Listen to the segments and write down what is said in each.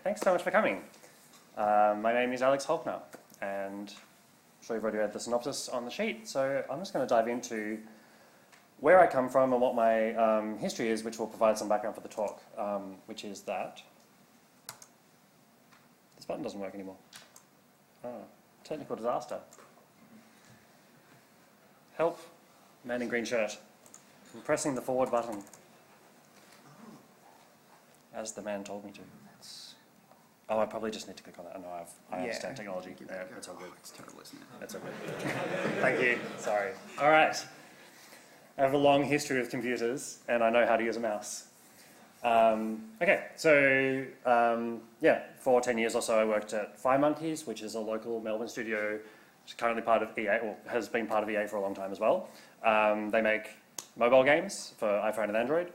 thanks so much for coming. My name is Alex Holkner, and I'm sure you've already read the synopsis on the sheet, so I'm just going to dive into where I come from and what my history is, which will provide some background for the talk, which is that this button doesn't work anymore. Oh, technical disaster. Help, man in green shirt. I'm pressing the forward button, as the man told me to. Oh, I probably just need to click on that. No, I understand technology. Yeah, it's all good. It's terrible, isn't it? That's all good. Thank you. Sorry. All right. I have a long history with computers, and I know how to use a mouse. Okay, so yeah, for 10 years or so I worked at Fire Monkeys, which is a local Melbourne studio, which is currently part of EA, or has been part of EA for a long time as well. They make mobile games for iPhone and Android.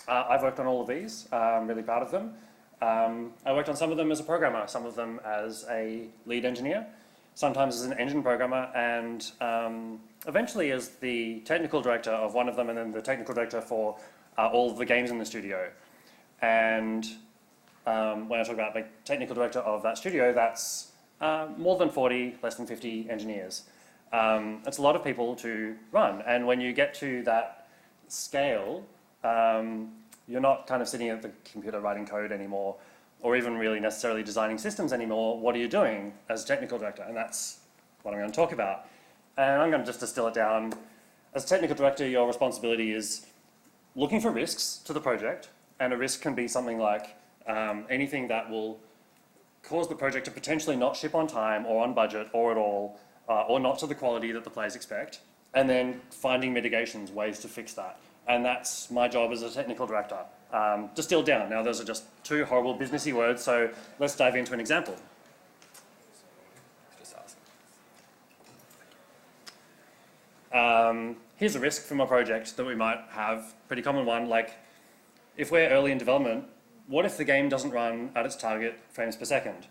I've worked on all of these. I'm really proud of them. I worked on some of them as a programmer, some of them as a lead engineer, sometimes as an engine programmer, and eventually as the technical director of one of them, and then the technical director for all of the games in the studio. And when I talk about the technical director of that studio, that's more than 40, less than 50 engineers. It's a lot of people to run, and when you get to that scale, you're not kind of sitting at the computer writing code anymore, or even really necessarily designing systems anymore. What are you doing as a technical director? And that's what I'm going to talk about. And I'm going to just distill it down. As a technical director, your responsibility is looking for risks to the project, and a risk can be something like anything that will cause the project to potentially not ship on time or on budget or at all, or not to the quality that the players expect, and then finding mitigations, ways to fix that. And that's my job as a technical director. Distilled down. Now, those are just two horrible businessy words, so let's dive into an example. Here's a risk from a project that we might have, pretty common one, like if we're early in development, what if the game doesn't run at its target frames per second?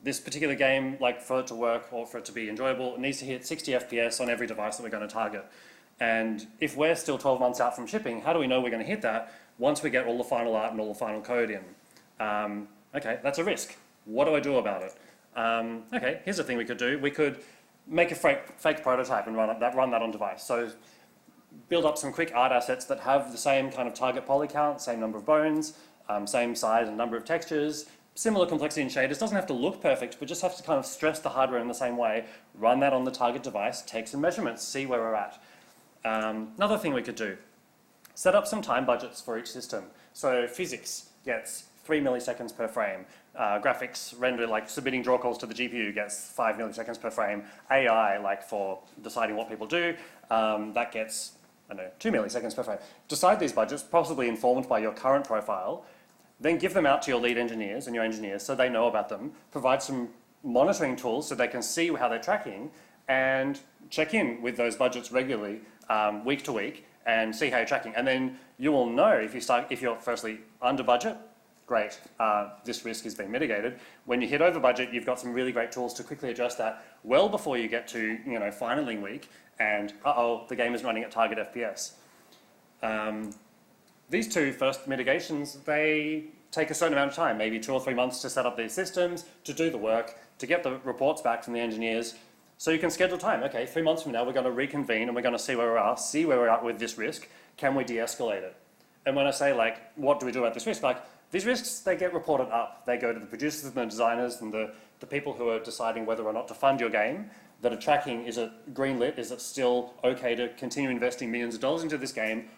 This particular game, like for it to work or for it to be enjoyable, it needs to hit 60 FPS on every device that we're going to target. And if we're still 12 months out from shipping, how do we know we're going to hit that once we get all the final art and all the final code in? Okay, that's a risk. What do I do about it? Okay, here's a thing we could do. We could make a fake prototype and run that on device. So build up some quick art assets that have the same kind of target poly count, same number of bones, same size and number of textures, similar complexity in shaders. Doesn't have to look perfect, but just have to kind of stress the hardware in the same way. Run that on the target device, take some measurements, see where we're at. Another thing we could do, set up some time budgets for each system. So physics gets 3 milliseconds per frame. Graphics, render, like submitting draw calls to the GPU gets 5 milliseconds per frame. AI, like for deciding what people do, that gets, I don't know, 2 milliseconds per frame. Decide these budgets, possibly informed by your current profile, then give them out to your lead engineers and your engineers so they know about them. Provide some monitoring tools so they can see how they're tracking, and check in with those budgets regularly, week to week, and see how you're tracking. And then you will know if you're firstly under budget, great, this risk is being mitigated. When you hit over budget, you've got some really great tools to quickly address that well before you get to finaling week, and the game is running at target FPS. These two first mitigations, they take a certain amount of time, maybe 2 or 3 months to set up these systems, to do the work, to get the reports back from the engineers. So you can schedule time. Okay, 3 months from now, we're going to reconvene and we're going to see where we're at with this risk. Can we de-escalate it? And when I say, like, what do we do about this risk? Like, these risks, they get reported up. They go to the producers and the designers and the people who are deciding whether or not to fund your game, that are tracking, is it greenlit? Is it still okay to continue investing millions of dollars into this game?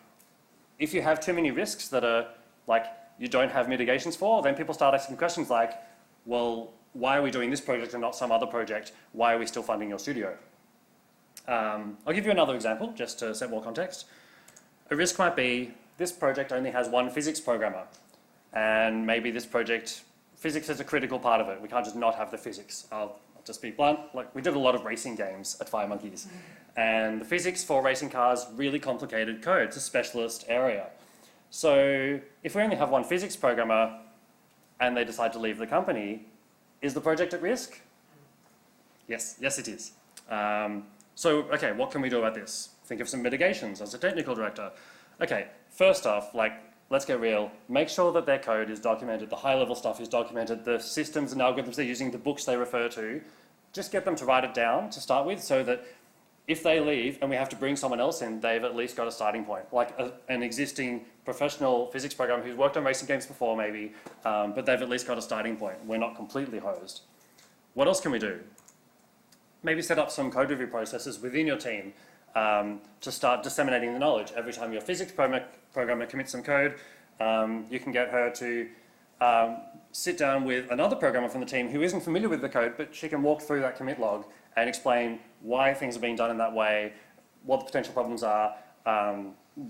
If you have too many risks that are, like, you don't have mitigations for, then people start asking questions like, well, why are we doing this project and not some other project? Why are we still funding your studio? I'll give you another example, just to set more context. A risk might be, this project only has one physics programmer, and maybe this project, physics is a critical part of it. We can't just not have the physics. I'll just be blunt. Like, we did a lot of racing games at Fire Monkeys, and the physics for racing cars, really complicated code. It's a specialist area. So if we only have one physics programmer and they decide to leave the company, is the project at risk? Yes, it is. So, okay, what can we do about this? Think of some mitigations as a technical director. Okay, first off, like, let's get real. Make sure that their code is documented, the high-level stuff is documented, the systems and algorithms they're using, the books they refer to. Just get them to write it down to start with so that if they leave and we have to bring someone else in, they've at least got a starting point. Like an existing professional physics programmer who's worked on racing games before maybe, but they've at least got a starting point. We're not completely hosed. What else can we do? Maybe set up some code review processes within your team to start disseminating the knowledge. Every time your physics programmer commits some code, you can get her to sit down with another programmer from the team who isn't familiar with the code, but she can walk through that commit log and explain why things are being done in that way, what the potential problems are,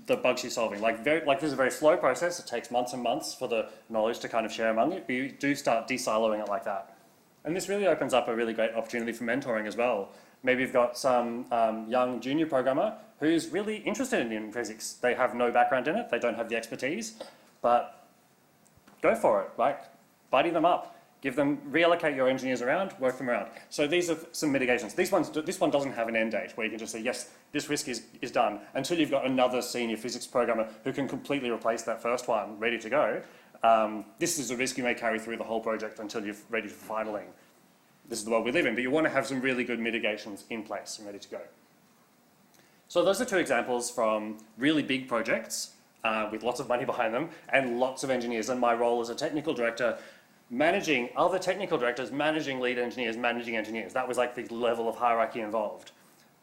the bugs she's solving. Like this is a very slow process. It takes months and months for the knowledge to kind of share among you, but you do start de-siloing it like that. And this really opens up a really great opportunity for mentoring as well. Maybe you've got some young junior programmer who's really interested in physics. They have no background in it, they don't have the expertise, but go for it, right? Buddy them up. Give them, reallocate your engineers around, work them around. So these are some mitigations. This one doesn't have an end date where you can just say, yes, this risk is done, until you've got another senior physics programmer who can completely replace that first one, ready to go. This is a risk you may carry through the whole project until you're ready for finaling. This is the world we live in, but you want to have some really good mitigations in place and ready to go. So those are two examples from really big projects with lots of money behind them and lots of engineers, and my role as a technical director managing other technical directors, managing lead engineers, managing engineers. That was like the level of hierarchy involved.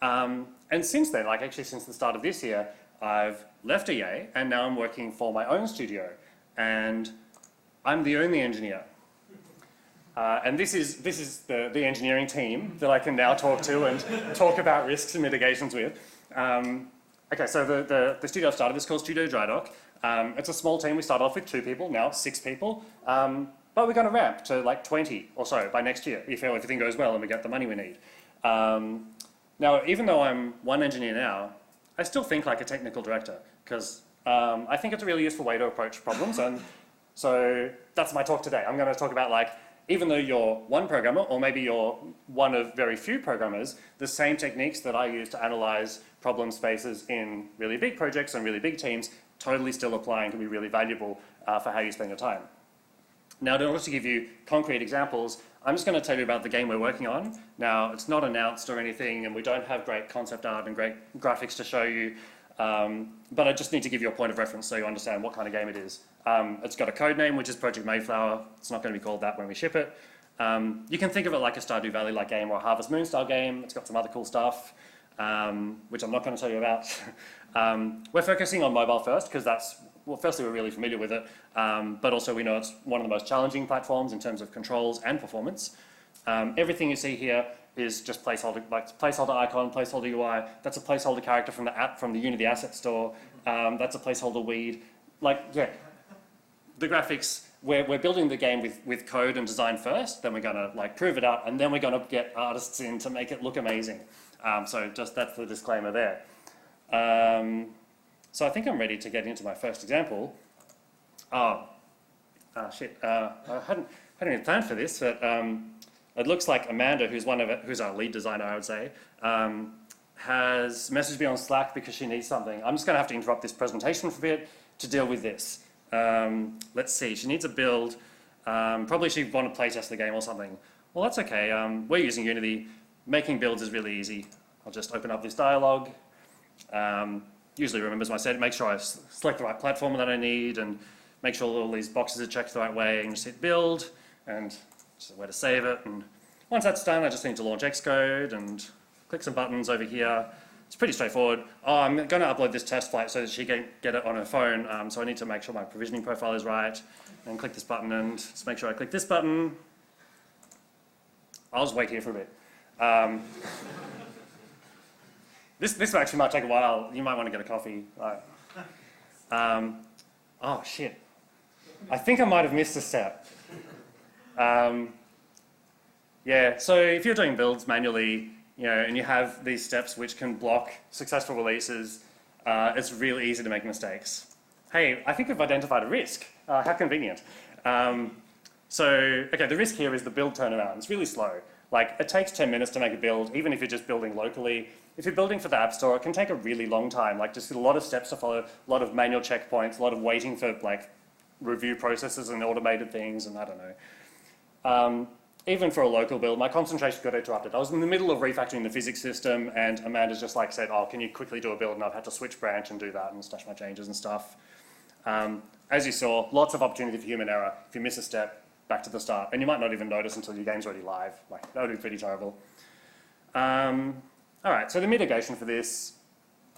And since then, like actually since the start of this year, I've left EA and now I'm working for my own studio, and I'm the only engineer. And this is the engineering team that I can now talk to and talk about risks and mitigations with. Okay, so the studio I've started is called Studio Drydock. It's a small team. We started off with 2 people, now 6 people. But we're going to ramp to like 20 or so by next year if everything goes well and we get the money we need. Now, even though I'm one engineer now, I still think like a technical director because I think it's a really useful way to approach problems. And so that's my talk today. I'm going to talk about like, even though you're one programmer or maybe you're one of very few programmers, the same techniques that I use to analyze problem spaces in really big projects and really big teams totally still apply and can be really valuable for how you spend your time. Now, in order to give you concrete examples, I'm just going to tell you about the game we're working on. Now, it's not announced or anything, and we don't have great concept art and great graphics to show you, but I just need to give you a point of reference so you understand what kind of game it is. It's got a code name, which is Project Mayflower. It's not going to be called that when we ship it. You can think of it like a Stardew Valley-like game or a Harvest Moon style game. It's got some other cool stuff, which I'm not going to tell you about. We're focusing on mobile first because that's, well, firstly, we're really familiar with it, but also we know it's one of the most challenging platforms in terms of controls and performance. Everything you see here is just placeholder, like placeholder icon, placeholder UI. That's a placeholder character from the app, from the Unity asset store. That's a placeholder weed. Like, yeah, the graphics. We're building the game with code and design first. Then we're going to like prove it out, and then we're going to get artists in to make it look amazing. So just that's the disclaimer there. So I think I'm ready to get into my first example. Shit! I hadn't even planned for this, but it looks like Amanda, who's our lead designer, I would say, has messaged me on Slack because she needs something. I'm just going to have to interrupt this presentation for a bit to deal with this. Let's see. She needs a build. Probably she wanted to playtest the game or something. Well, that's okay. We're using Unity. Making builds is really easy. I'll just open up this dialog. Usually remembers my setting, make sure I select the right platform that I need and make sure all these boxes are checked the right way, and just hit build and just a way to save it. And once that's done, I just need to launch Xcode and click some buttons over here. It's pretty straightforward. I'm going to upload this test flight so that she can get it on her phone, so I need to make sure my provisioning profile is right and click this button and just make sure I click this button. I'll just wait here for a bit. This actually might take a while. You might want to get a coffee. Oh, shit. I think I might have missed a step. Yeah, so if you're doing builds manually, and you have these steps which can block successful releases, it's really easy to make mistakes. Hey, I think we've identified a risk. How convenient. Okay, the risk here is the build turnaround. It's really slow. Like, it takes 10 minutes to make a build, even if you're just building locally. if you're building for the App Store, it can take a really long time, like just a lot of steps to follow, a lot of manual checkpoints, a lot of waiting for like review processes and automated things, and I don't know. Even for a local build, my concentration got interrupted. I was in the middle of refactoring the physics system, and Amanda's just like said, oh, can you quickly do a build? And I've had to switch branch and do that and stash my changes and stuff. As you saw, lots of opportunity for human error. If you miss a step, back to the start. And you might not even notice until your game's already live. Like, that would be pretty terrible. All right, so the mitigation for this,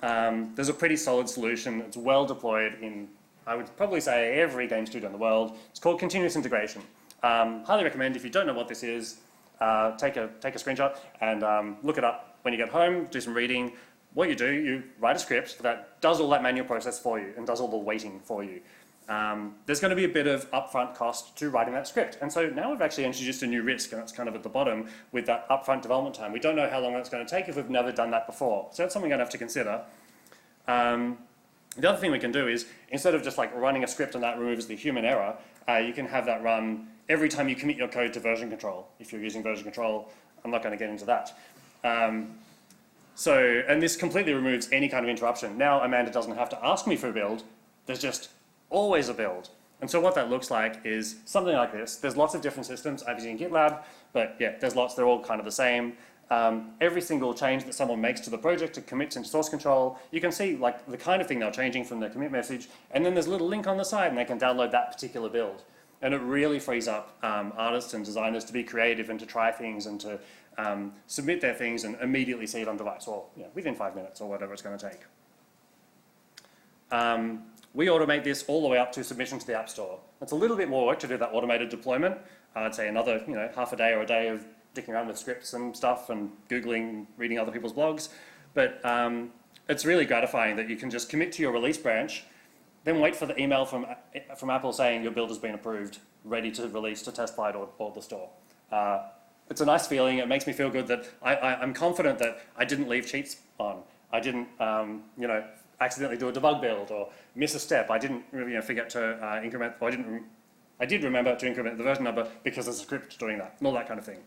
there's a pretty solid solution. It's well deployed in, I would probably say, every game studio in the world. It's called continuous integration. Highly recommend, if you don't know what this is, take a screenshot and look it up when you get home, do some reading. What you do, you write a script that does all that manual process for you and does all the waiting for you. There's going to be a bit of upfront cost to writing that script. And so now we've actually introduced a new risk, and that's kind of at the bottom with that upfront development time. We don't know how long that's going to take if we've never done that before. So that's something we're going to have to consider. The other thing we can do is, instead of just like running a script and that removes the human error, you can have that run every time you commit your code to version control. If you're using version control, I'm not going to get into that. And this completely removes any kind of interruption. Now Amanda doesn't have to ask me for a build. There's just always a build. And so what that looks like is something like this. There's lots of different systems. I'm using GitLab, but yeah, there's lots. They're all kind of the same. Every single change that someone makes to the project to commit into source control, you can see like the kind of thing they're changing from their commit message, and then there's a little link on the side and they can download that particular build. And it really frees up artists and designers to be creative and to try things and to submit their things and immediately see it on device, or within 5 minutes or whatever it's going to take. We automate this all the way up to submission to the App Store. It's a little bit more work to do that automated deployment. I'd say another half a day or a day of dicking around with scripts and stuff and Googling, reading other people's blogs. But it's really gratifying that you can just commit to your release branch, then wait for the email from Apple saying your build has been approved, ready to release to test flight or the store. It's a nice feeling. It makes me feel good that I'm confident that I didn't leave cheats on. I didn't, accidentally do a debug build or miss a step. I didn't forget to increment, or I did remember to increment the version number because there's a script doing that, and all that kind of thing.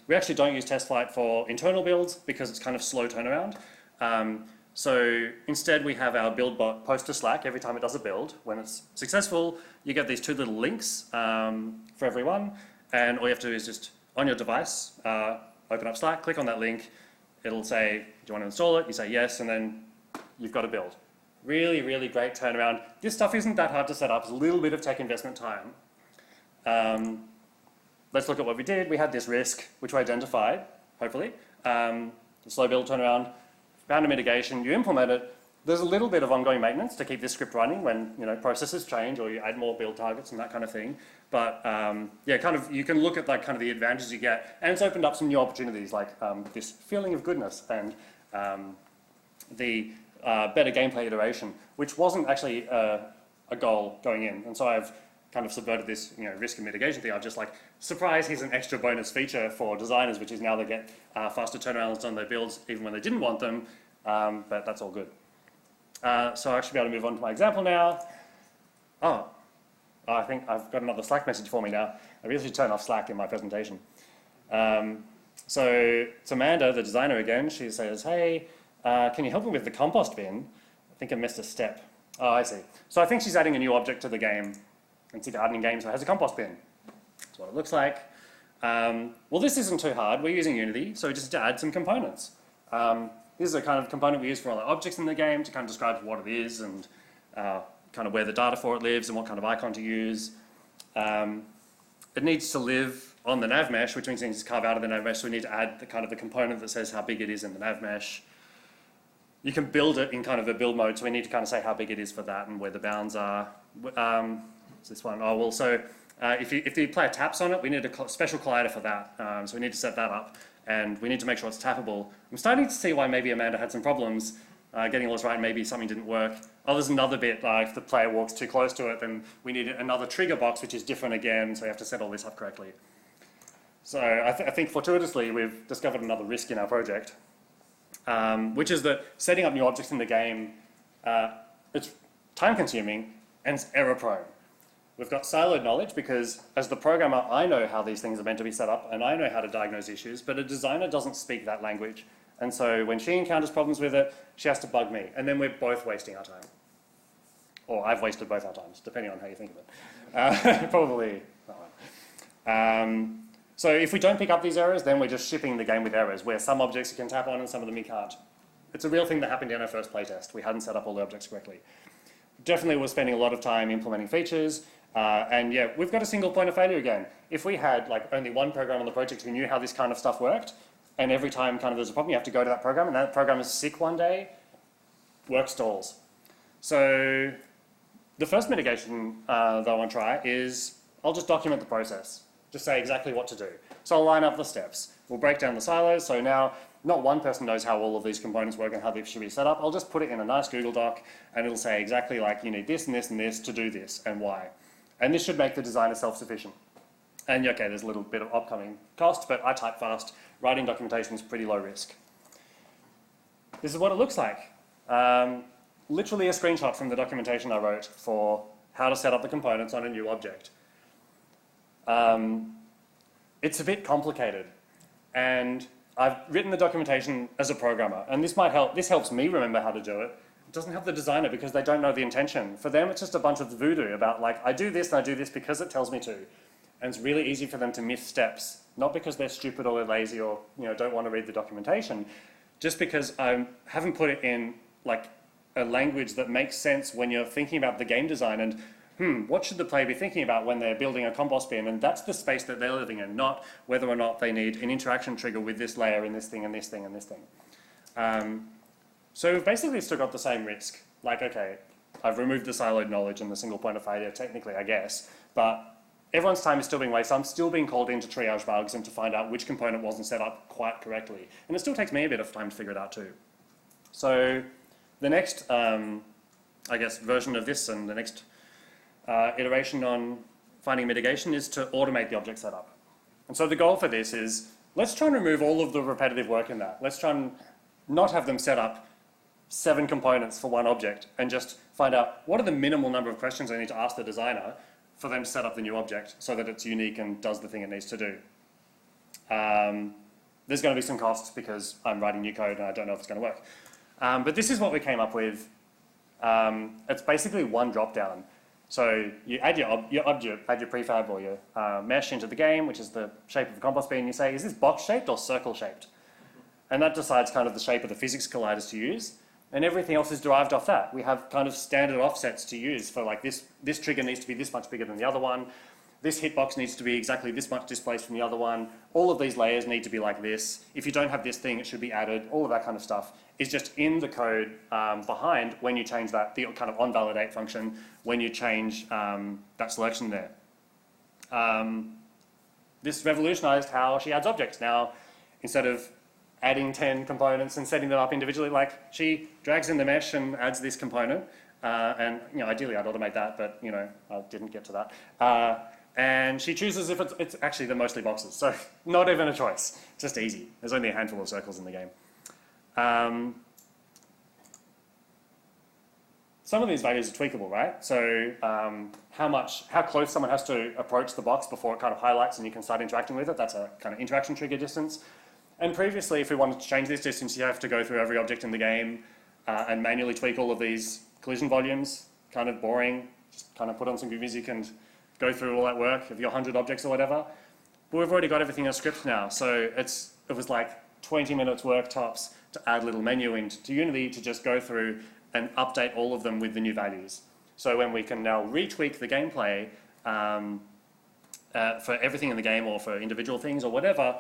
We actually don't use test flight for internal builds because it's kind of slow turnaround. So instead we have our build bot post to Slack every time it does a build. When it's successful, you get these 2 little links for everyone, and all you have to do is just, on your device, open up Slack, click on that link. It'll say, do you want to install it? You say yes, and then you've got a build. Really, really great turnaround. This stuff isn't that hard to set up. It's a little bit of tech investment time. Let's look at what we did. We had this risk, which we identified, hopefully. The slow build turnaround, found a mitigation, you implement it. There's a little bit of ongoing maintenance to keep this script running when processes change or you add more build targets and that kind of thing. But you can look at like kind of the advantages you get, and it's opened up some new opportunities like this feeling of goodness and the better gameplay iteration, which wasn't actually a goal going in. And so I've kind of subverted this risk and mitigation thing. I've just like, surprise, here's an extra bonus feature for designers, which is now they get faster turnarounds on their builds even when they didn't want them, but that's all good. So I should be able to move on to my example now. I think I've got another Slack message for me now. I really should turn off Slack in my presentation. So it's Amanda, the designer again. She says, hey, can you help me with the compost bin? I think I missed a step. Oh, I see. So I think she's adding a new object to the game. And see, gardening game, so it has a compost bin. That's what it looks like. Well, this isn't too hard. We're using Unity, so we just need to add some components. This is a kind of component we use for all the objects in the game to kind of describe what it is and kind of where the data for it lives and what kind of icon to use. It needs to live on the nav mesh, which means it needs to carve out of the nav mesh, so we need to add the kind of the component that says how big it is in the nav mesh. You can build it in kind of a build mode, so we need to kind of say how big it is for that and where the bounds are. What's this one? Oh, well, so if the player taps on it, we need a special collider for that. So we need to set that up, and we need to make sure it's tappable. I'm starting to see why maybe Amanda had some problems getting all this right. Maybe something didn't work. Oh, there's another bit, if the player walks too close to it, then we need another trigger box, which is different again, so we have to set all this up correctly. So I think fortuitously, we've discovered another risk in our project, which is that setting up new objects in the game, it's time-consuming and it's error-prone. We've got siloed knowledge because as the programmer, I know how these things are meant to be set up and I know how to diagnose issues, but a designer doesn't speak that language. And so when she encounters problems with it, she has to bug me. And then we're both wasting our time. Or I've wasted both our times, depending on how you think of it. Probably not one. So if we don't pick up these errors, then we're just shipping the game with errors, where some objects you can tap on and some of them you can't. It's a real thing that happened in our first playtest. We hadn't set up all the objects correctly. Definitely we're spending a lot of time implementing features, and yeah, we've got a single point of failure again. If we had like only one program on the project who knew how this kind of stuff worked, and every time kind of there's a problem, you have to go to that program, and that program is sick one day, work stalls. So the first mitigation that I want to try is I'll just document the process. Just say exactly what to do. So I'll line up the steps. We'll break down the silos, so now not one person knows how all of these components work and how they should be set up. I'll just put it in a nice Google Doc, and it'll say exactly like you need this and this and this to do this and why. And this should make the designer self-sufficient. And okay, there's a little bit of upcoming cost, but I type fast. Writing documentation is pretty low risk. This is what it looks like. Literally a screenshot from the documentation I wrote for how to set up the components on a new object. It's a bit complicated, and I've written the documentation as a programmer, and this might help. This helps me remember how to do it. It doesn't help the designer because they don't know the intention. For them, it's just a bunch of voodoo about like, I do this and I do this because it tells me to. And it's really easy for them to miss steps, not because they're stupid or they're lazy or don't want to read the documentation, just because I haven't put it in like a language that makes sense when you're thinking about the game design and what should the player be thinking about when they're building a compost bin? And that's the space that they're living in, not whether or not they need an interaction trigger with this layer and this thing and this thing and this thing. So we've basically still got the same risk. Like, okay, I've removed the siloed knowledge and the single point of failure, technically, I guess, but everyone's time is still being wasted. I'm still being called in to triage bugs and to find out which component wasn't set up quite correctly. And it still takes me a bit of time to figure it out too. So the next, I guess, version of this and the next iteration on finding mitigation is to automate the object setup. And so the goal for this is, let's try and remove all of the repetitive work in that. Let's try and not have them set up 7 components for one object and just find out what are the minimal number of questions I need to ask the designer for them to set up the new object so that it's unique and does the thing it needs to do. There's going to be some costs because I'm writing new code and I don't know if it's going to work. But this is what we came up with. It's basically one drop-down. So you add your prefab or your mesh into the game, which is the shape of the compost bin. You say, is this box-shaped or circle-shaped? And that decides kind of the shape of the physics colliders to use. And everything else is derived off that. We have kind of standard offsets to use for like this trigger needs to be this much bigger than the other one. This hitbox needs to be exactly this much displaced from the other one. All of these layers need to be like this. If you don't have this thing, it should be added. All of that kind of stuff is just in the code behind when you change that, the kind of onValidate function, when you change that selection there. This revolutionized how she adds objects. Now, instead of adding 10 components and setting them up individually, like she drags in the mesh and adds this component, and ideally I'd automate that, but I didn't get to that. And she chooses if it's actually they're mostly boxes, so not even a choice, just easy. There's only a handful of circles in the game. Some of these values are tweakable, right? So how close someone has to approach the box before it kind of highlights and you can start interacting with it, that's a kind of interaction trigger distance. And previously, if we wanted to change this distance, you have to go through every object in the game and manually tweak all of these collision volumes. Kind of boring. Just kind of put on some good music and go through all that work of your 100 objects or whatever. But we've already got everything in a script now. So it was like 20 minutes work tops to add a little menu into Unity to just go through and update all of them with the new values. So when we can now retweak the gameplay for everything in the game or for individual things or whatever,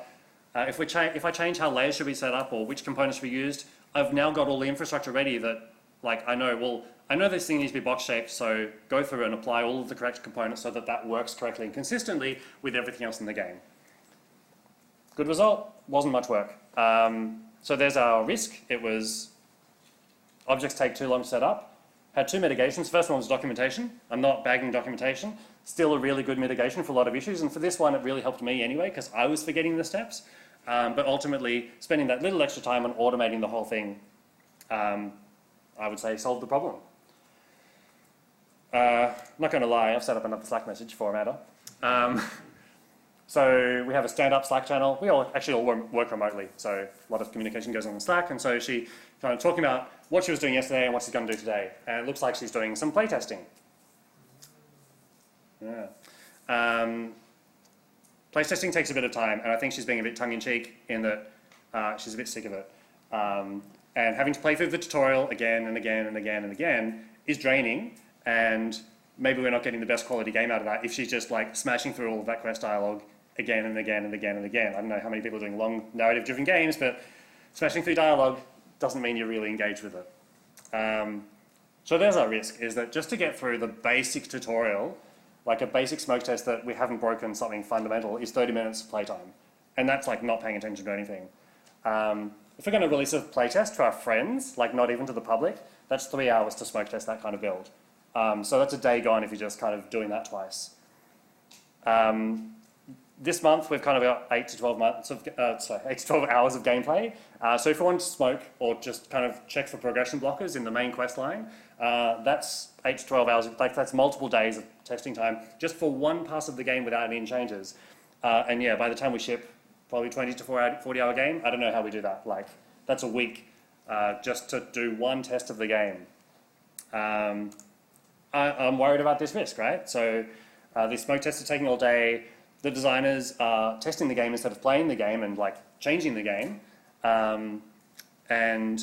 if I change how layers should be set up or which components should be used, I've now got all the infrastructure ready that, like, I know this thing needs to be box shaped, so go through and apply all of the correct components so that that works correctly and consistently with everything else in the game. Good result, wasn't much work. So there's our risk. It was objects take too long to set up. Had 2 mitigations. First one was documentation. I'm not bagging documentation. Still a really good mitigation for a lot of issues, and for this one it really helped me anyway because I was forgetting the steps. But ultimately, spending that little extra time on automating the whole thing, I would say solved the problem. not going to lie, I've set up another Slack message for Amanda. So we have a stand-up Slack channel. We all work remotely, so a lot of communication goes on in Slack, and so she kind of talking about what she was doing yesterday and what she's going to do today. And it looks like she's doing some playtesting. Yeah. Playtesting takes a bit of time, and I think she's being a bit tongue-in-cheek in that she's a bit sick of it. And having to play through the tutorial again and again and again and again is draining, and maybe we're not getting the best quality game out of that if she's just like smashing through all of that quest dialogue again and again and again and again. I don't know how many people are doing long narrative-driven games, but smashing through dialogue doesn't mean you're really engaged with it. So there's our risk, is that just to get through the basic tutorial, like a basic smoke test that we haven't broken something fundamental, is 30 minutes of playtime. And that's like not paying attention to anything. If we're going to release a playtest to our friends, like not even to the public, that's 3 hours to smoke test that kind of build. So that's a day gone if you're just kind of doing that twice. This month we've kind of got 8 to 12 hours of gameplay. So if you want to smoke or just kind of check for progression blockers in the main quest line, that's 8 to 12 hours. Like that's multiple days of testing time just for one pass of the game without any changes. And yeah, by the time we ship probably 20 to 40 hour game, I don't know how we do that. Like that's a week just to do one test of the game. I'm worried about this risk, right? So the smoke tests are taking all day. The designers are testing the game instead of playing the game and like changing the game. And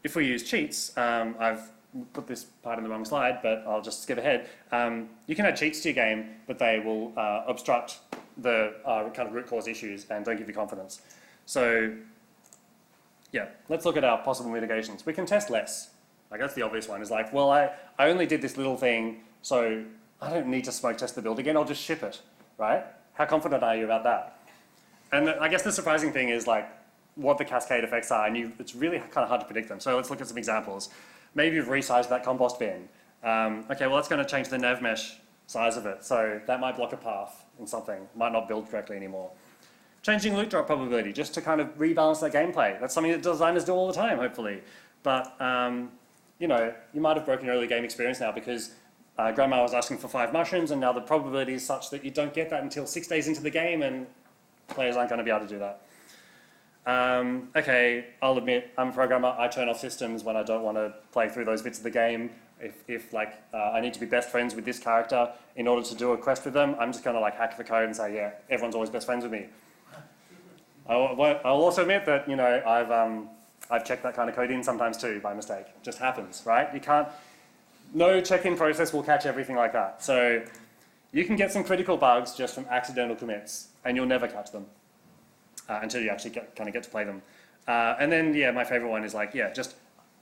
if we use cheats, I've put this part in the wrong slide, but I'll just skip ahead. You can add cheats to your game, but they will obstruct the kind of root cause issues and don't give you confidence. So yeah, let's look at our possible mitigations. We can test less. Like that's the obvious one, is like, well, I only did this little thing, so I don't need to smoke test the build again, I'll just ship it, right? How confident are you about that? And I guess the surprising thing is like what the cascade effects are, and it's really kind of hard to predict them. So let's look at some examples. Maybe you've resized that compost bin. Okay, well that's going to change the nav mesh size of it, so that might block a path in something, might not build correctly anymore. Changing loot drop probability, just to kind of rebalance that gameplay. That's something that designers do all the time, hopefully. But you know, you might have broken your early game experience now because grandma was asking for 5 mushrooms, and now the probability is such that you don't get that until 6 days into the game, and players aren't going to be able to do that. Okay, I'll admit, I'm a programmer. I turn off systems when I don't want to play through those bits of the game. If like I need to be best friends with this character in order to do a quest with them, I'm just going to like hack the code and say, yeah, everyone's always best friends with me. I'll also admit that, you know, I've checked that kind of code in sometimes too by mistake. It just happens, right? You can't. No check-in process will catch everything like that. So you can get some critical bugs just from accidental commits, and you'll never catch them until you actually kind of get to play them. And then, yeah, my favorite one is like, yeah, just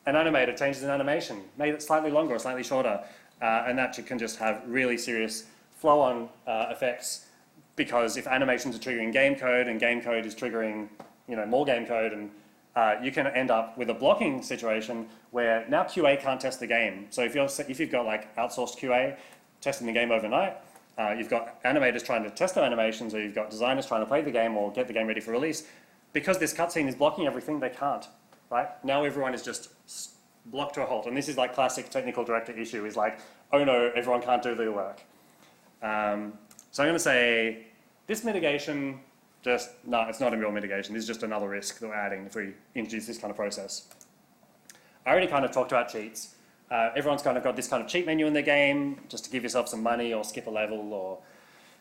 an animator changes an animation, made it slightly longer or slightly shorter, and that can just have really serious flow-on effects, because if animations are triggering game code and game code is triggering, you know, more game code, and you can end up with a blocking situation where now QA can't test the game. So if you've got like outsourced QA testing the game overnight, you've got animators trying to test their animations, or you've got designers trying to play the game or get the game ready for release, because this cutscene is blocking everything, they can't, right? Now everyone is just blocked to a halt. And this is like classic technical director issue, is like, oh no, everyone can't do their work. So I'm going to say this mitigation, no, it's not a real mitigation. This is just another risk that we're adding if we introduce this kind of process. I already kind of talked about cheats. Everyone's kind of got this kind of cheat menu in their game just to give yourself some money or skip a level or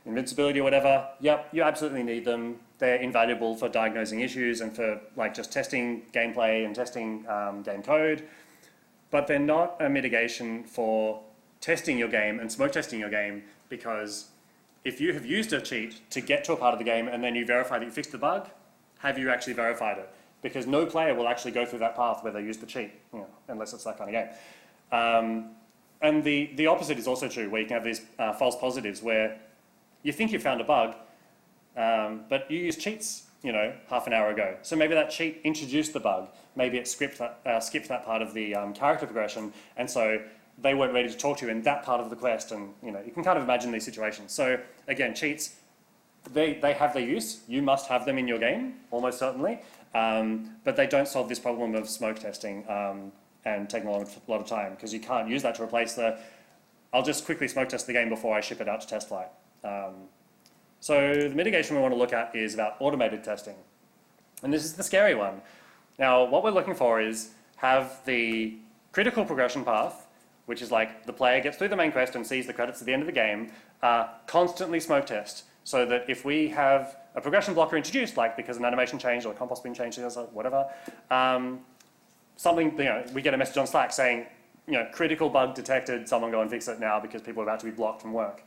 invincibility or whatever. Yep, you absolutely need them. They're invaluable for diagnosing issues and for like just testing gameplay and testing game code. But they're not a mitigation for testing your game and smoke testing your game, because if you have used a cheat to get to a part of the game and then you verify that you fixed the bug, have you actually verified it? Because no player will actually go through that path where they use the cheat, you know, unless it's that kind of game. And the opposite is also true, where you can have these false positives where you think you found a bug, but you used cheats, you know, half an hour ago. So maybe that cheat introduced the bug. Maybe it skipped that part of the character progression, and so they weren't ready to talk to you in that part of the quest, and you know, you can kind of imagine these situations. So again, cheats, they have their use. You must have them in your game, almost certainly, but they don't solve this problem of smoke testing. and taking a lot of time, because you can't use that to replace I'll just quickly smoke test the game before I ship it out to test flight. So the mitigation we want to look at is about automated testing. And this is the scary one. Now, what we're looking for is have the critical progression path, which is like the player gets through the main quest and sees the credits at the end of the game, constantly smoke test, so that if we have a progression blocker introduced, like because an animation changed or a compost bin changed or whatever, something, we get a message on Slack saying, critical bug detected, someone go and fix it now because people are about to be blocked from work.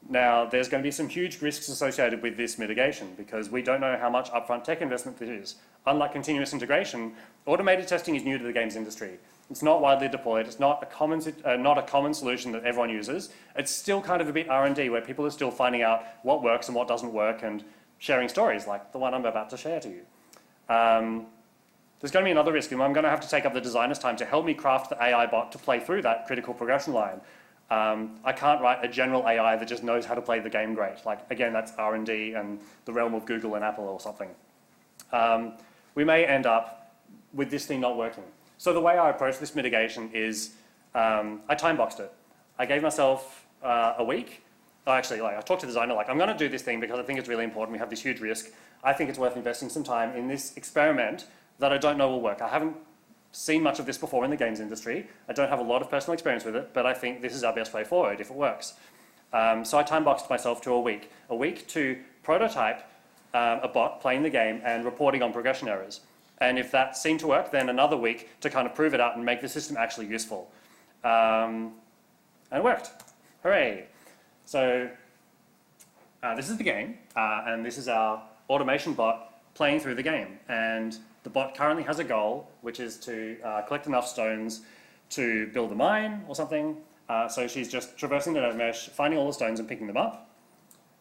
Now, there's going to be some huge risks associated with this mitigation because we don't know how much upfront tech investment this is. Unlike continuous integration, automated testing is new to the games industry. It's not widely deployed. It's not a common solution that everyone uses. It's still kind of a bit R&D where people are still finding out what works and what doesn't work and sharing stories like the one I'm about to share to you. There's going to be another risk, and I'm going to have to take up the designer's time to help me craft the AI bot to play through that critical progression line. I can't write a general AI that just knows how to play the game great. Like, again, that's R&D and the realm of Google and Apple or something. We may end up with this thing not working. So the way I approach this mitigation is I time boxed it. I gave myself a week. I talked to the designer, I'm going to do this thing because I think it's really important. We have this huge risk. I think it's worth investing some time in this experiment that I don't know will work. I haven't seen much of this before in the games industry. I don't have a lot of personal experience with it, but I think this is our best way forward if it works. So I time boxed myself to a week to prototype a bot playing the game and reporting on progression errors. And if that seemed to work, then another week to kind of prove it out and make the system actually useful. And it worked. Hooray. So this is the game, and this is our automation bot playing through the game. And the bot currently has a goal, which is to collect enough stones to build a mine or something. So she's just traversing the mesh, finding all the stones and picking them up.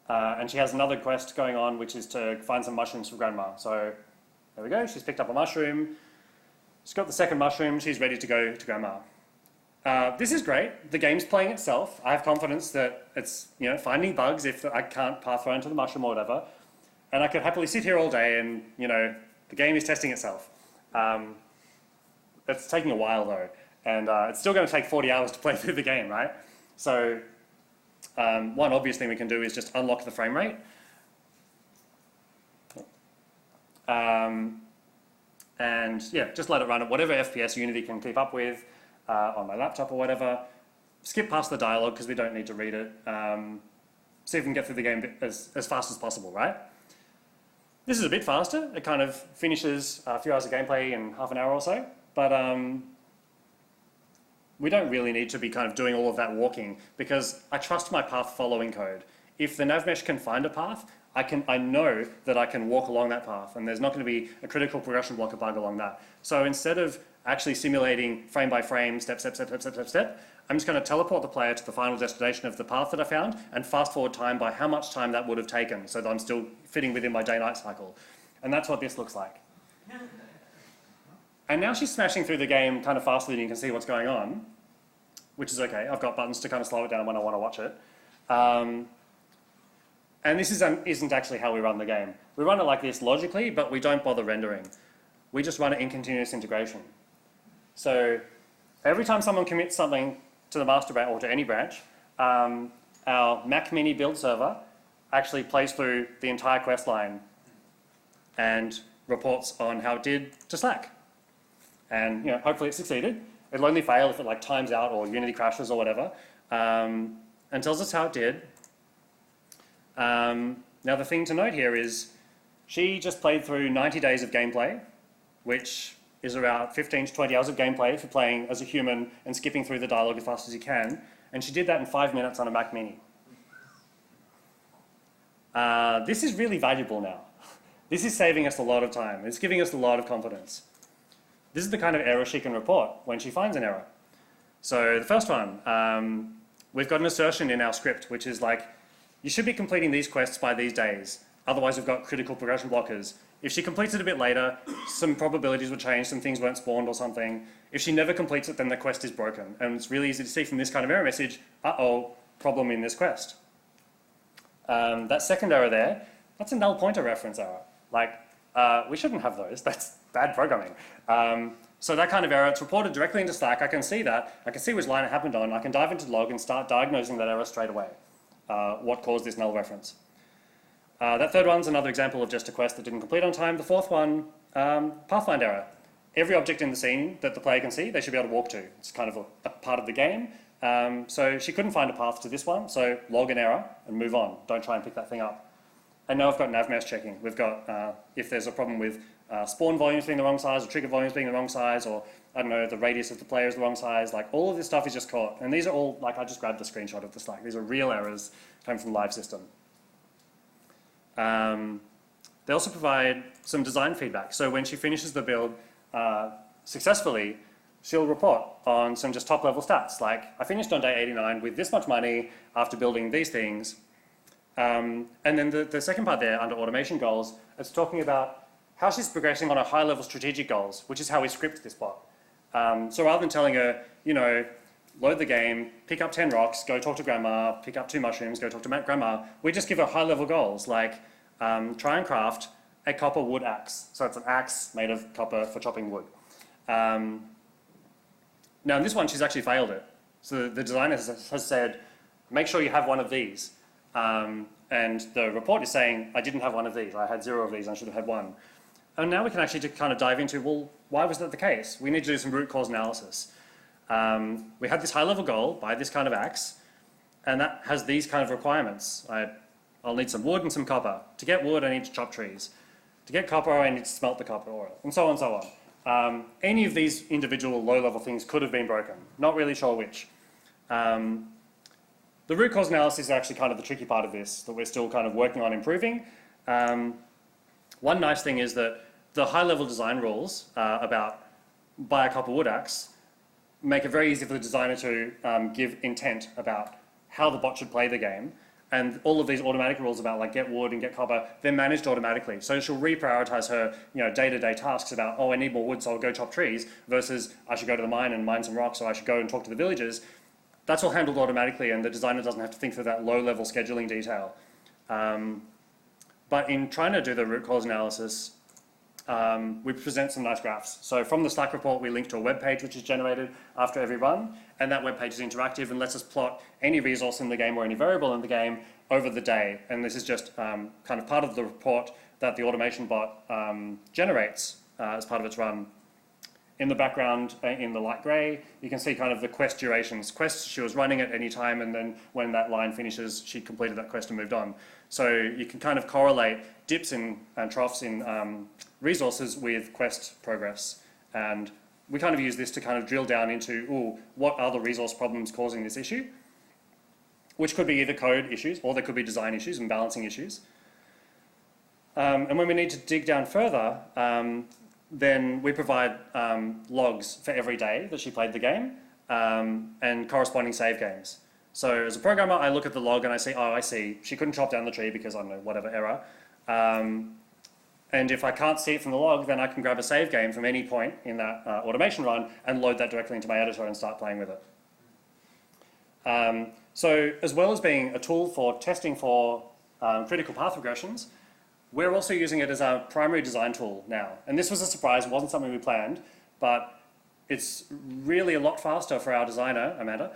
And she has another quest going on, which is to find some mushrooms for Grandma. So there we go, she's picked up a mushroom. She's got the second mushroom, she's ready to go to Grandma. This is great, the game's playing itself. I have confidence that it's finding bugs if I can't path run into the mushroom or whatever. And I could happily sit here all day and, the game is testing itself. It's taking a while though, and it's still going to take 40 hours to play through the game, right? So one obvious thing we can do is just unlock the frame rate. And yeah, just let it run at whatever FPS Unity can keep up with on my laptop or whatever. Skip past the dialogue because we don't need to read it. See if we can get through the game as fast as possible, right? This is a bit faster. It kind of finishes a few hours of gameplay in half an hour or so, but we don't really need to be kind of doing all of that walking because I trust my path following code. If the nav mesh can find a path, I know that I can walk along that path and there's not going to be a critical progression blocker bug along that. So instead of actually simulating frame by frame, step, I'm just going to teleport the player to the final destination of the path that I found and fast forward time by how much time that would have taken so that I'm still fitting within my day-night cycle. And that's what this looks like. And now she's smashing through the game kind of faster than you can see what's going on, which is okay. I've got buttons to kind of slow it down when I want to watch it. And this isn't actually how we run the game. We run it like this logically, but we don't bother rendering. We just run it in continuous integration. So every time someone commits something to the master branch or to any branch, our Mac Mini build server actually plays through the entire quest line and reports on how it did to Slack. And hopefully it succeeded. It'll only fail if it times out or Unity crashes or whatever, and tells us how it did. Now the thing to note here is she just played through 90 days of gameplay, which is around 15 to 20 hours of gameplay for playing as a human and skipping through the dialogue as fast as you can. And she did that in 5 minutes on a Mac Mini. This is really valuable now. This is saving us a lot of time. It's giving us a lot of confidence. This is the kind of error she can report when she finds an error. So the first one, we've got an assertion in our script, which is like, you should be completing these quests by these days. Otherwise, we've got critical progression blockers. If she completes it a bit later, some probabilities will change, some things weren't spawned or something. If she never completes it, then the quest is broken. And it's really easy to see from this kind of error message, uh-oh, problem in this quest. That second error there, that's a null pointer reference error. We shouldn't have those, that's bad programming. So that kind of error, it's reported directly into Slack. I can see that. I can see which line it happened on. I can dive into the log and start diagnosing that error straight away. What caused this null reference? That third one's another example of just a quest that didn't complete on time. The fourth one, pathfind error. Every object in the scene that the player can see, they should be able to walk to. It's kind of a part of the game. So she couldn't find a path to this one, so log an error and move on. Don't try and pick that thing up. And now I've got nav mesh checking. We've got, if there's a problem with spawn volumes being the wrong size, or trigger volumes being the wrong size, or I don't know, the radius of the player is the wrong size, like all of this stuff is just caught. And these are all, like I just grabbed the screenshot of the Slack. These are real errors coming from the live system. They also provide some design feedback. So when she finishes the build successfully, she'll report on some just top level stats. Like, I finished on day 89 with this much money after building these things. And then the second part there, under automation goals, it's talking about how she's progressing on her high level strategic goals, which is how we script this bot. So rather than telling her, you know, load the game, pick up 10 rocks, go talk to grandma, pick up 2 mushrooms, go talk to grandma, we just give her high level goals, like try and craft a copper wood axe. So it's an axe made of copper for chopping wood. Now in this one, she's actually failed it. So the designer has said, make sure you have one of these. And the report is saying, I didn't have one of these. I had 0 of these, I should have had 1. And now we can actually just kind of dive into, well, why was that the case? We need to do some root cause analysis. We had this high level goal, buy this kind of axe, and that has these kind of requirements. I'll need some wood and some copper. To get wood, I need to chop trees. To get copper, I need to smelt the copper ore, and so on and so on. Any of these individual low-level things could have been broken. Not really sure which. The root cause analysis is actually kind of the tricky part of this, that we're still kind of working on improving. One nice thing is that the high-level design rules about buy a copper wood axe make it very easy for the designer to give intent about how the bot should play the game. And all of these automatic rules about like get wood and get copper, they're managed automatically. So she'll reprioritize her day-to-day tasks about, oh, I need more wood, so I'll go chop trees, versus I should go to the mine and mine some rocks, or I should go and talk to the villagers. That's all handled automatically, and the designer doesn't have to think through that low-level scheduling detail. But in trying to do the root cause analysis, we present some nice graphs. So from the Slack report, we link to a web page which is generated after every run, and that web page is interactive and lets us plot any resource in the game or any variable in the game over the day. And this is just kind of part of the report that the automation bot generates as part of its run. In the background, in the light grey, you can see kind of the quest durations. Quests she was running at any time, and then when that line finishes, she completed that quest and moved on. So you can kind of correlate dips and troughs in resources with quest progress. And we kind of use this to kind of drill down into, ooh, what are the resource problems causing this issue? Which could be either code issues, or there could be design issues and balancing issues. And when we need to dig down further, then we provide logs for every day that she played the game and corresponding save games. So as a programmer, I look at the log and I say, oh, I see, she couldn't chop down the tree because, I don't know, whatever error. And if I can't see it from the log, then I can grab a save game from any point in that automation run and load that directly into my editor and start playing with it. So as well as being a tool for testing for critical path regressions, we're also using it as our primary design tool now. And this was a surprise, it wasn't something we planned, but it's really a lot faster for our designer, Amanda,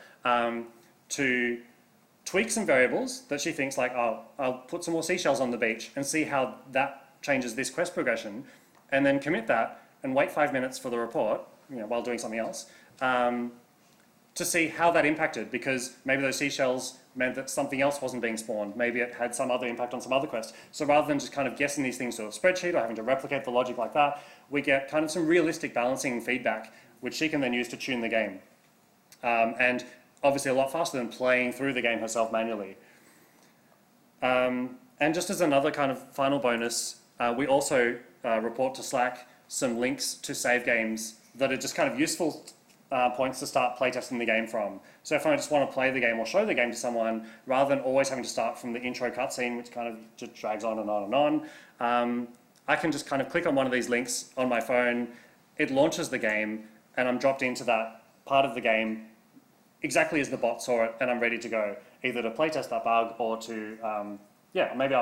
to tweak some variables that she thinks like, oh, I'll put some more seashells on the beach and see how that changes this quest progression, and then commit that and wait 5 minutes for the report, while doing something else, to see how that impacted, because maybe those seashells meant that something else wasn't being spawned. Maybe it had some other impact on some other quest. So rather than just kind of guessing these things to a spreadsheet or having to replicate the logic like that, we get kind of some realistic balancing feedback, which she can then use to tune the game. And obviously a lot faster than playing through the game herself manually. And just as another kind of final bonus, we also report to Slack some links to save games that are just kind of useful points to start playtesting the game from. So if I just want to play the game or show the game to someone, rather than always having to start from the intro cutscene, which kind of just drags on and on and on, I can just kind of click on one of these links on my phone, it launches the game, and I'm dropped into that part of the game exactly as the bot saw it, and I'm ready to go, either to playtest that bug or to, maybe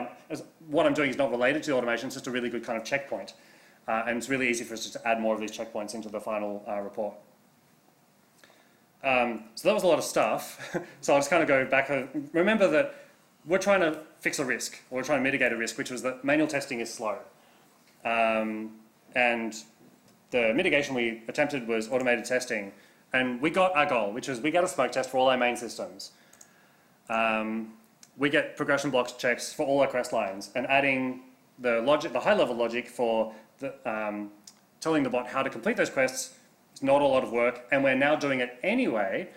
what I'm doing is not related to the automation, it's just a really good kind of checkpoint. And it's really easy for us to add more of these checkpoints into the final report. So that was a lot of stuff. So I'll just kind of go back. Remember that we're trying to fix a risk, or we're trying to mitigate a risk, which was that manual testing is slow. And the mitigation we attempted was automated testing. And we got our goal, which was we get a smoke test for all our main systems. We get progression blocks checks for all our quest lines, and adding the logic, the high-level logic for the, telling the bot how to complete those quests is not a lot of work, and we're now doing it anyway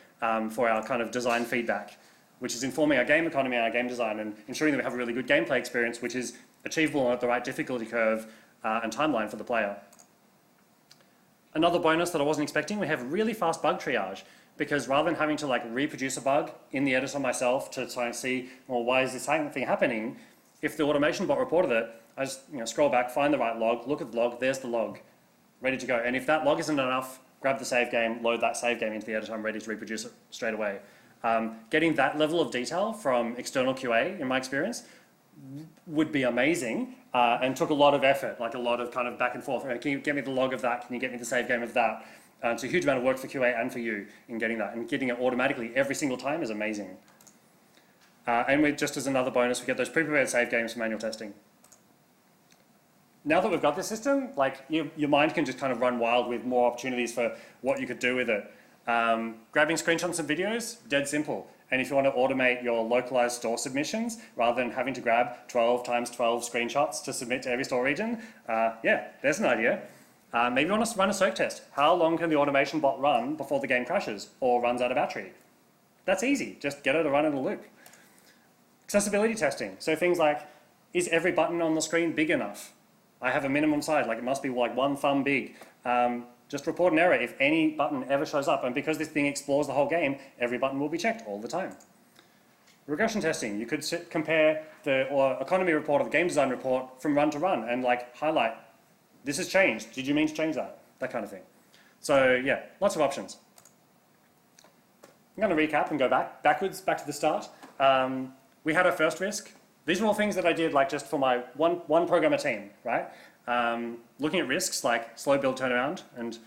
for our kind of design feedback, which is informing our game economy and our game design and ensuring that we have a really good gameplay experience, which is achievable at the right difficulty curve and timeline for the player. Another bonus that I wasn't expecting, we have really fast bug triage, because rather than having to like reproduce a bug in the editor myself to try and see, well, why is this thing happening? If the automation bot reported it, I just scroll back, find the right log, look at the log, there's the log, ready to go. And if that log isn't enough, grab the save game, load that save game into the editor, I'm ready to reproduce it straight away. Getting that level of detail from external QA, in my experience, would be amazing and took a lot of effort, like a lot of kind of back and forth. Can you get me the log of that? Can you get me the save game of that? It's a huge amount of work for QA and for you in getting that. And getting it automatically every single time is amazing. And just as another bonus, we get those pre-prepared save games for manual testing. Now that we've got this system, like your mind can just kind of run wild with more opportunities for what you could do with it. Grabbing screenshots and videos, dead simple. And if you want to automate your localized store submissions, rather than having to grab 12 times 12 screenshots to submit to every store region, yeah, there's an idea. Maybe you want to run a soak test. How long can the automation bot run before the game crashes or runs out of battery? That's easy. Just get it to run in a loop. Accessibility testing. So things like, is every button on the screen big enough? I have a minimum size, like it must be like 1 thumb big. Just report an error if any button ever shows up. And because this thing explores the whole game, every button will be checked all the time. Regression testing. You could compare the economy report or the game design report from run to run and like highlight, this has changed. Did you mean to change that? That kind of thing. So yeah, lots of options. I'm going to recap and go backwards, back to the start. We had our first risk. These are all things that I did like just for my one programmer team, right? Looking at risks like slow build turnaround and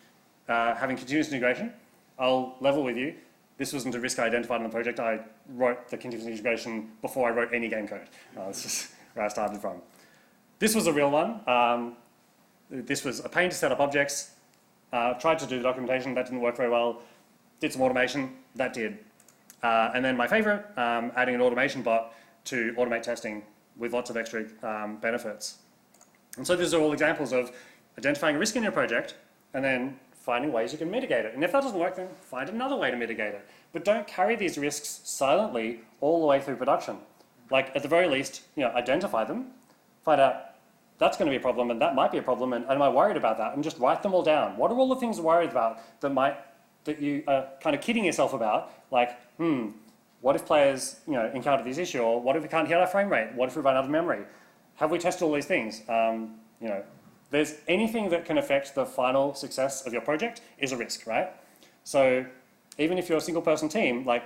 having continuous integration. I'll level with you. This wasn't a risk I identified in the project. I wrote the continuous integration before I wrote any game code. That's just where I started from. This was a real one. This was a pain to set up objects. Tried to do the documentation, that didn't work very well. Did some automation, that did. And then my favorite, adding an automation bot to automate testing with lots of extra benefits. And so these are all examples of identifying a risk in your project and then finding ways you can mitigate it. And if that doesn't work, then find another way to mitigate it. But don't carry these risks silently all the way through production. Like at the very least, identify them, find out that's going to be a problem and that might be a problem and am I worried about that? And just write them all down. What are all the things you're worried about that you are kind of kidding yourself about? Like, what if players encounter this issue? Or what if we can't hit our frame rate? What if we run out of memory? Have we tested all these things? There's anything that can affect the final success of your project is a risk, right? So even if you're a single person team, like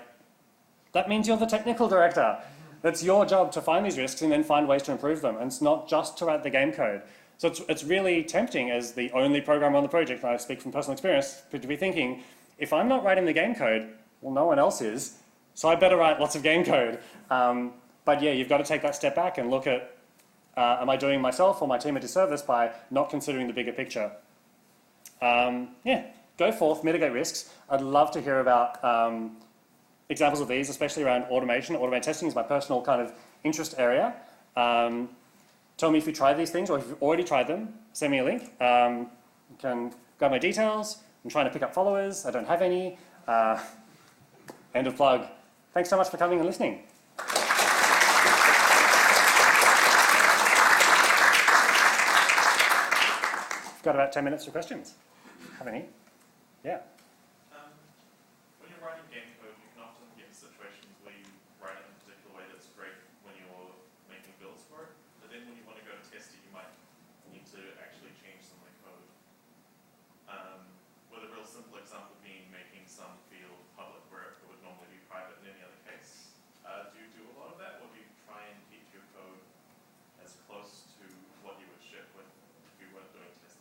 that means you're the technical director. That's your job to find these risks and then find ways to improve them. And it's not just to write the game code. So it's really tempting as the only programmer on the project, and I speak from personal experience, to be thinking, if I'm not writing the game code, well, no one else is. So I better write lots of game code. But yeah, you've got to take that step back and look at, am I doing myself or my team a disservice by not considering the bigger picture? Yeah, go forth, mitigate risks. I'd love to hear about examples of these, especially around automation. Automated testing is my personal kind of interest area. Tell me if you tried these things or if you've already tried them. Send me a link. You can grab my details. I'm trying to pick up followers. I don't have any. End of plug. Thanks so much for coming and listening. We've got about 10 minutes for questions. Have any? Yeah. When you're writing game code, you can often get situations where you write it in a particular way that's great when you're making builds for it, but then when you want to go to test it, you might need to actually change some of the code. With a real simple example being making some field public where it would normally be private in any other case. Do you do a lot of that, or do you try and keep your code as close to what you would ship with if you weren't doing tests?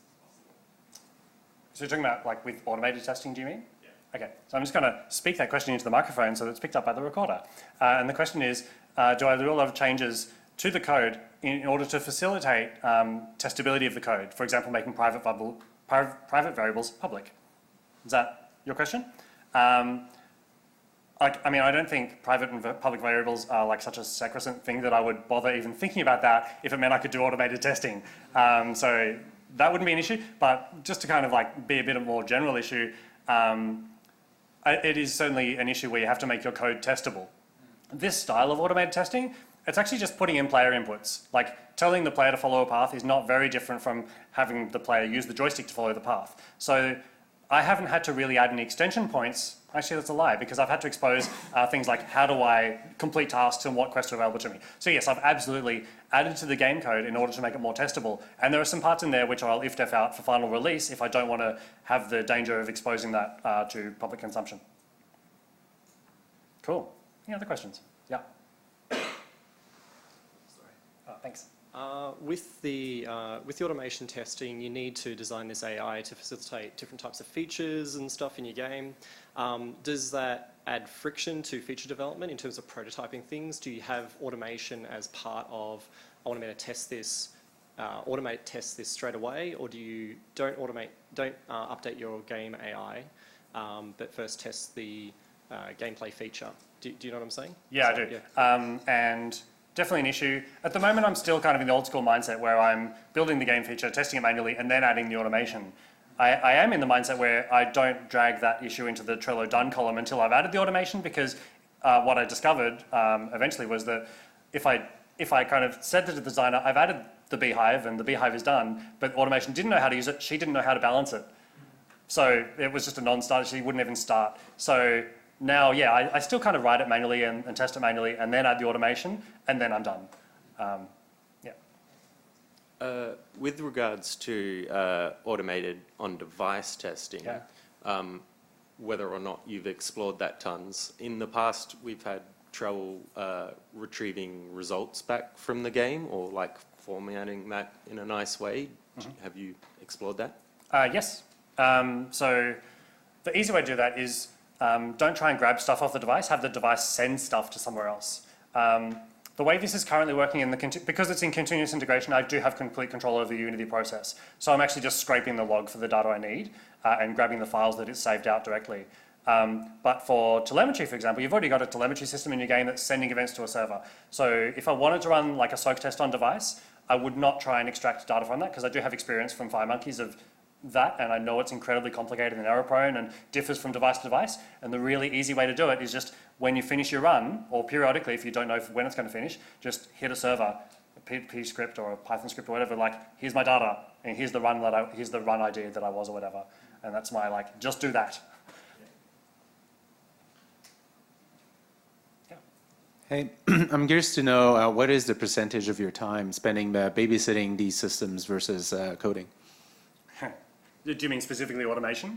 So you're talking about like with automated testing, do you mean? Yeah. Okay, so I'm just going to speak that question into the microphone so that it's picked up by the recorder. And the question is, do I do a lot of changes to the code in order to facilitate testability of the code? For example, making private variables public. Is that your question? I don't think private and public variables are like such a sacrosanct thing that I would bother even thinking about that if it meant I could do automated testing. So that wouldn't be an issue, but just to kind of like be a bit of a more general issue, it is certainly an issue where you have to make your code testable. This style of automated testing, it's actually just putting in player inputs. Like telling the player to follow a path is not very different from having the player use the joystick to follow the path. So I haven't had to really add any extension points. Actually, that's a lie, because I've had to expose things like how do I complete tasks and what quests are available to me. So yes, I've absolutely added to the game code in order to make it more testable. And there are some parts in there which I'll if-def out for final release if I don't want to have the danger of exposing that to public consumption. Cool. Any other questions? Yeah. Sorry. Oh, thanks. With the automation testing, you need to design this AI to facilitate different types of features and stuff in your game. Does that add friction to feature development in terms of prototyping things? Do you have automation as part of, I want to be able to test this, test this straight away, or do you don't update your game AI, but first test the gameplay feature? Do you know what I'm saying? Yeah, So, I do. yeah. And definitely an issue. At the moment, I'm still kind of in the old school mindset where I'm building the game feature, testing it manually, and then adding the automation. I am in the mindset where I don't drag that issue into the Trello done column until I've added the automation, because what I discovered eventually was that if I kind of said to the designer, I've added the beehive and the beehive is done, but automation didn't know how to use it, she didn't know how to balance it. So it was just a non-starter, she wouldn't even start. So now, yeah, I still kind of write it manually and test it manually and then add the automation, and then I'm done. With regards to automated on-device testing, whether or not you've explored that tons, in the past we've had trouble retrieving results back from the game or like formatting that in a nice way. Have you explored that? Yes. So the easy way to do that is don't try and grab stuff off the device, have the device send stuff to somewhere else. The way this is currently working, because it's in continuous integration, I do have complete control over the Unity process. So I'm actually just scraping the log for the data I need and grabbing the files that it's saved out directly. But for telemetry, for example, you've already got a telemetry system in your game that's sending events to a server. So if I wanted to run like a soak test on device, I would not try and extract data from that, because I do have experience from FireMonkeys of that, and I know it's incredibly complicated and error prone and differs from device to device. And the really easy way to do it is just when you finish your run, or periodically if you don't know when it's going to finish, just hit a server, a P script or a Python script or whatever, like here's my data and here's the run ID that I was or whatever. And that's my like, just do that. Yeah. Hey, I'm curious to know what is the percentage of your time spending babysitting these systems versus coding? Do you mean specifically automation?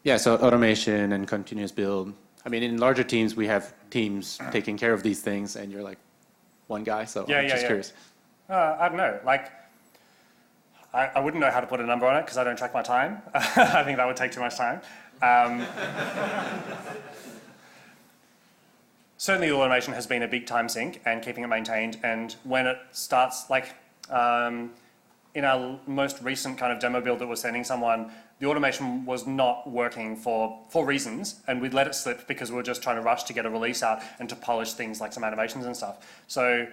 Yeah, so automation and continuous build. I mean, in larger teams, we have teams taking care of these things, and you're like one guy, so I'm just curious. I don't know. Like, I wouldn't know how to put a number on it because I don't track my time. I think that would take too much time. Certainly, automation has been a big time sink and keeping it maintained. And when it starts, like, in our most recent kind of demo build that we're sending someone, the automation was not working for reasons, and we'd let it slip because we were just trying to rush to get a release out and to polish things like some animations and stuff. So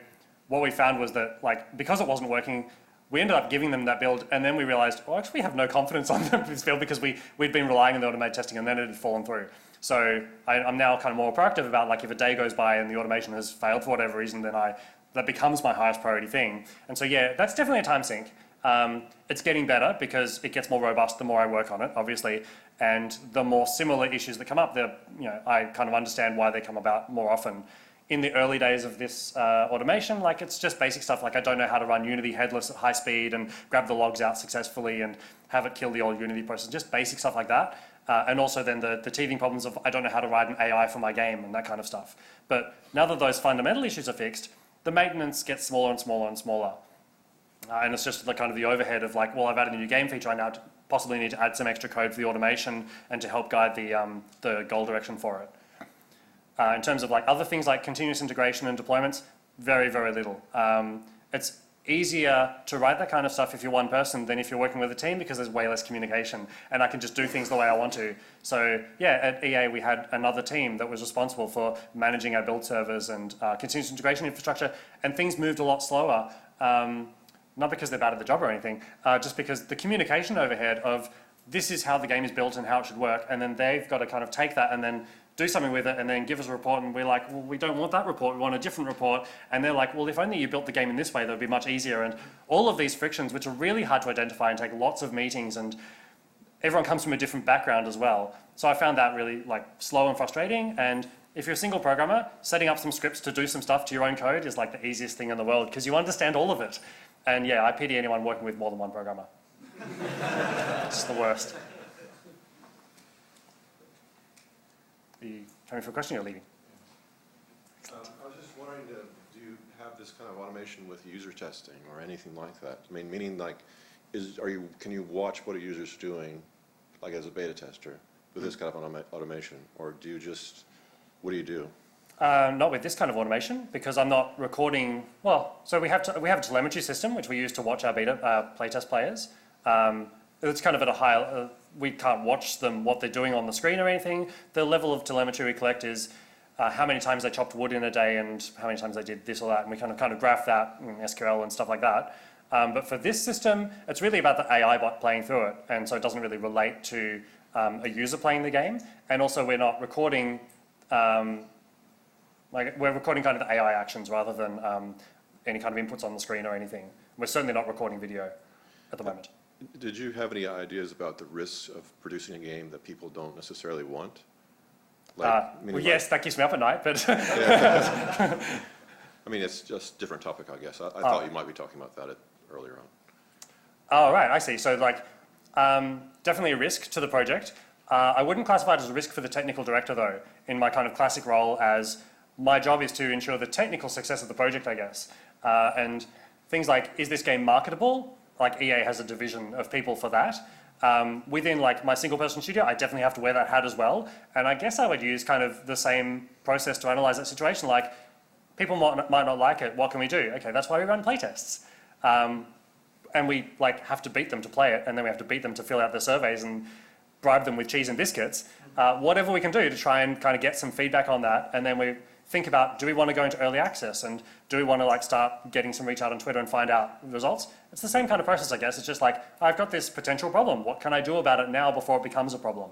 what we found was that, like, because it wasn't working, we ended up giving them that build, and then we realized, well, actually we have no confidence on this build because we'd been relying on the automated testing and then it had fallen through. So I'm now kind of more proactive about, like, if a day goes by and the automation has failed for whatever reason, then that becomes my highest priority thing. And so yeah, that's definitely a time sink. It's getting better because it gets more robust the more I work on it, obviously, and the more similar issues that come up, I kind of understand why they come about more often. In the early days of this automation, like, it's just basic stuff, like I don't know how to run Unity headless at high speed and grab the logs out successfully and have it kill the old Unity process, just basic stuff like that. And also then the teething problems of I don't know how to write an AI for my game and that kind of stuff. But now that those fundamental issues are fixed, the maintenance gets smaller and smaller and smaller. And it's just the kind of the overhead of like, well, I've added a new game feature, I now possibly need to add some extra code for the automation and to help guide the goal direction for it. In terms of like other things like continuous integration and deployments, very, very little. It's easier to write that kind of stuff if you're one person than if you're working with a team because there's way less communication and I can just do things the way I want to. So yeah, at EA we had another team that was responsible for managing our build servers and continuous integration infrastructure, and things moved a lot slower. Not because they're bad at the job or anything, just because the communication overhead of this is how the game is built and how it should work, and then they've got to kind of take that and then do something with it and then give us a report, and we're like, well, we don't want that report, we want a different report. And they're like, well, if only you built the game in this way, that would be much easier. And all of these frictions, which are really hard to identify and take lots of meetings, and everyone comes from a different background as well. So I found that really like slow and frustrating. And if you're a single programmer, setting up some scripts to do some stuff to your own code is like the easiest thing in the world because you understand all of it. And yeah, I pity anyone working with more than one programmer. It's the worst. Are you coming for a question or leaving? I was just wondering, do you have this kind of automation with user testing or anything like that? I mean, meaning like, can you watch what a user's doing, like as a beta tester, with this kind of automation, or do you just, what do you do? Not with this kind of automation, because I'm not recording. Well, so we have a telemetry system which we use to watch our beta playtest players. It's kind of at a higher. We can't watch them what they're doing on the screen or anything. The level of telemetry we collect is how many times they chopped wood in a day and how many times they did this or that, and we kind of graph that in SQL and stuff like that. But for this system, it's really about the AI bot playing through it, and so it doesn't really relate to a user playing the game. And also, we're not recording. We're recording kind of the AI actions rather than any kind of inputs on the screen or anything. We're certainly not recording video at the moment. Did you have any ideas about the risks of producing a game that people don't necessarily want? Well, yes, that keeps me up at night, but... I mean, it's just a different topic, I guess. I thought you might be talking about that earlier on. Oh, right, I see. So, like, definitely a risk to the project. I wouldn't classify it as a risk for the technical director, though, in my kind of classic role as my job is to ensure the technical success of the project, I guess. And things like, is this game marketable? Like EA has a division of people for that. Within like my single person studio, I definitely have to wear that hat as well. And I guess I would use kind of the same process to analyze that situation. Like, people might not like it, what can we do? Okay, that's why we run playtests. And we like have to beat them to play it, and then we have to beat them to fill out their surveys and bribe them with cheese and biscuits. Whatever we can do to try and kind of get some feedback on that, and then we think about, do we want to go into early access, and do we want to like start getting some reach out on Twitter and find out results? It's the same kind of process, I guess. It's just like, I've got this potential problem. What can I do about it now before it becomes a problem?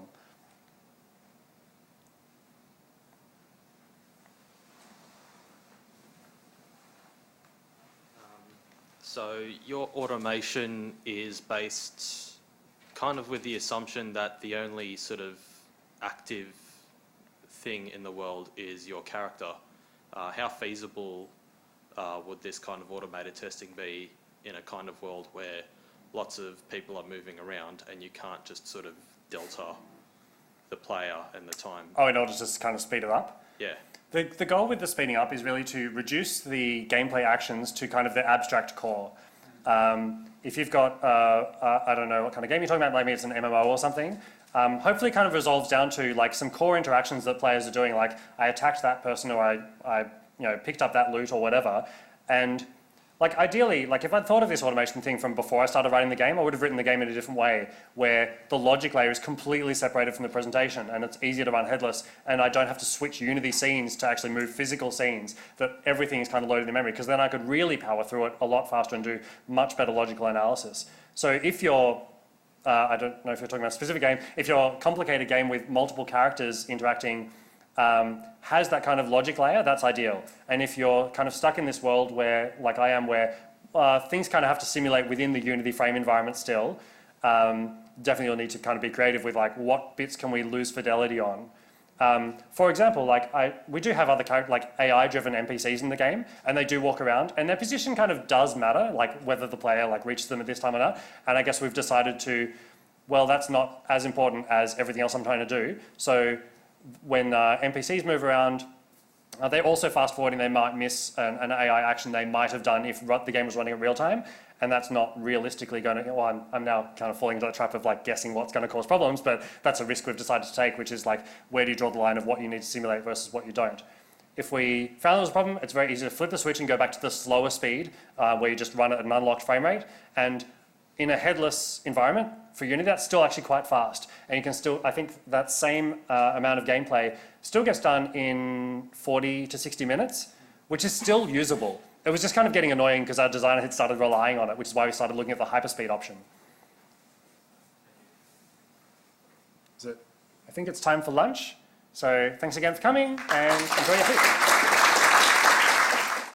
So your automation is based kind of with the assumption that the only sort of active thing in the world is your character. How feasible would this kind of automated testing be in a kind of world where lots of people are moving around and you can't just sort of delta the player and the time? Oh, in order to just kind of speed it up? Yeah. The goal with the speeding up is really to reduce the gameplay actions to kind of the abstract core. If you've got, I don't know what kind of game you're talking about, maybe it's an MMO or something, hopefully it kind of resolves down to like some core interactions that players are doing, like I attacked that person, or I picked up that loot or whatever. And like ideally, like if I'd thought of this automation thing from before I started writing the game, I would have written the game in a different way, where the logic layer is completely separated from the presentation and it's easier to run headless, and I don't have to switch Unity scenes to actually move physical scenes, that everything is kind of loaded in memory, because then I could really power through it a lot faster and do much better logical analysis. So if you're I don't know if you're talking about a specific game, if your complicated game with multiple characters interacting has that kind of logic layer, that's ideal. And if you're kind of stuck in this world where, like I am, where things kind of have to simulate within the Unity frame environment still, definitely you'll need to kind of be creative with like what bits can we lose fidelity on. For example, like we do have other like AI-driven NPCs in the game, and they do walk around, and their position kind of does matter, like whether the player like reaches them at this time or not. And I guess we've decided to, well, that's not as important as everything else I'm trying to do. So when NPCs move around, They're also fast forwarding. They might miss an AI action they might have done if the game was running in real time, and that's not realistically going to. Well, I'm now kind of falling into the trap of like guessing what's going to cause problems, but that's a risk we've decided to take, which is like where do you draw the line of what you need to simulate versus what you don't. If we found there was a problem, it's very easy to flip the switch and go back to the slower speed where you just run it at an unlocked frame rate. And in a headless environment for Unity, that's still actually quite fast. And you can still, I think that same amount of gameplay still gets done in 40 to 60 minutes, which is still usable. It was just kind of getting annoying because our designer had started relying on it, which is why we started looking at the hyperspeed option. I think it's time for lunch. So thanks again for coming and enjoy your food.